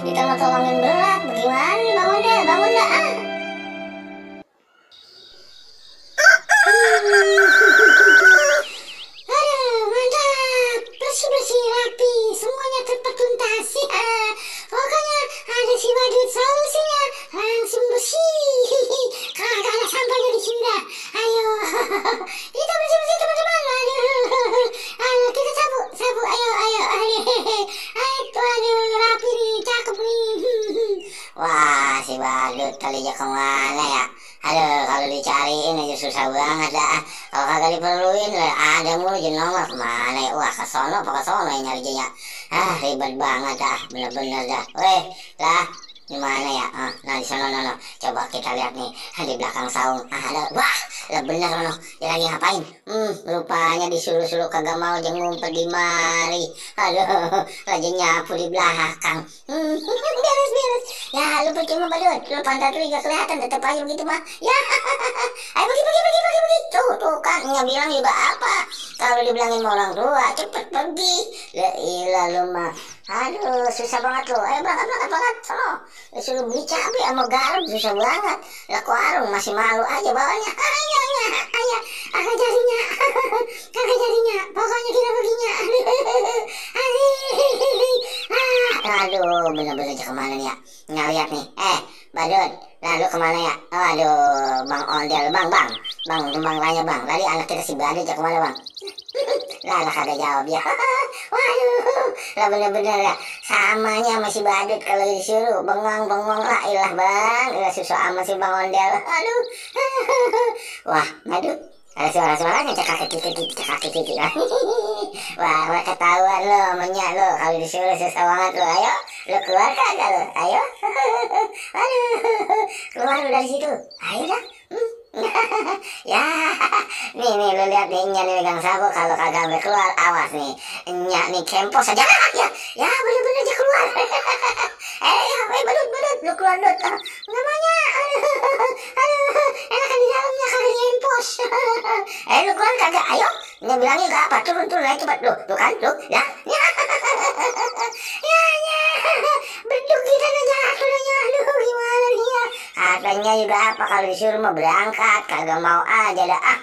Kita mau tolongin berat, bagaimana nih bangun dah ah. Aduh, mantap, bersih rapi, semuanya tertuntas ya. Pokoknya ada si Badut solusinya, langsung bersih. Kagak ada sampahnya di sini dah. Ayo, kita bersih teman-teman. Aduh, kita sapu, ayo. Aduh, rapi nih, cakep nih. Wah, si Badut kalinya kemana ya? Aduh, kalau dicariin aja susah banget dah. Kalau kagak diperluin ada mulu nomor kemana ya? Wah, ke sono yang nyari dia. Ribet banget dah, bener-bener dah. Weh, lah gimana ya? Nah di sono coba kita lihat nih di belakang saung. Ada, wah, lah bener sono. Dia lagi ngapain? Rupanya disuruh kagak mau dia ngumpet di mari. Aduh, lagi nyapu di belakang. Beres. Ya, lu percuma Badut, lu pantat lu gak kelihatan, tetep aja begitu mah. Ya, ayo pergi. Tuh kan, nggak bilang juga apa. Kalau dibilangin sama orang tua, cepet pergi. Ya ilah lu mah. Aduh, susah banget lu. Ayo berangkat, sono. Suruh beli cabai sama garam, susah banget. Lah ke warung masih malu aja bawanya. Ayah, kagak jadinya. Pokoknya kita perginya. Aduh, bener-bener aja kemana nih ya? Nggak lihat nih. Badut, lalu kemana ya? Aduh, Bang Ondel, Bang, tanya Bang. Tadi anak kita si Badut ya kemana Bang? Lah kagak jawab ya. Waduh, lah bener-bener ya. Samanya sama si Badut kalau disuruh bengong lah, ilah Bang. Ilah susah sama si Bang Ondel. Aduh. Wah, Badut. Ada suara-suaranya cekak kiki. Wah, ketahuan lo, menyak lo. Kalau disuruh susah banget lo. Ayo, lo keluar kagak lo? Ayo. Aduh, keluar lo dari situ. Ayo dah. Ya, nih lo lihat nih Nya nih megang sapu. Kalau kagak sampai keluar, awas nih. Nya nih kempos aja. Ya, bener-bener aja keluar. Badut, lo keluar Dut. Nggak maunya. Aduh, enakan di dalamnya kagak nyempos. Lu keluar kagak? Ayo, Nya bilangnya gak apa. Turun, ayo cepat lu. Tuh kan, lu, ya. Beduk kita nanya. Aduh, gimana nih ya? Katanya juga apa kalau disuruh mau berangkat, kagak mau aja dah.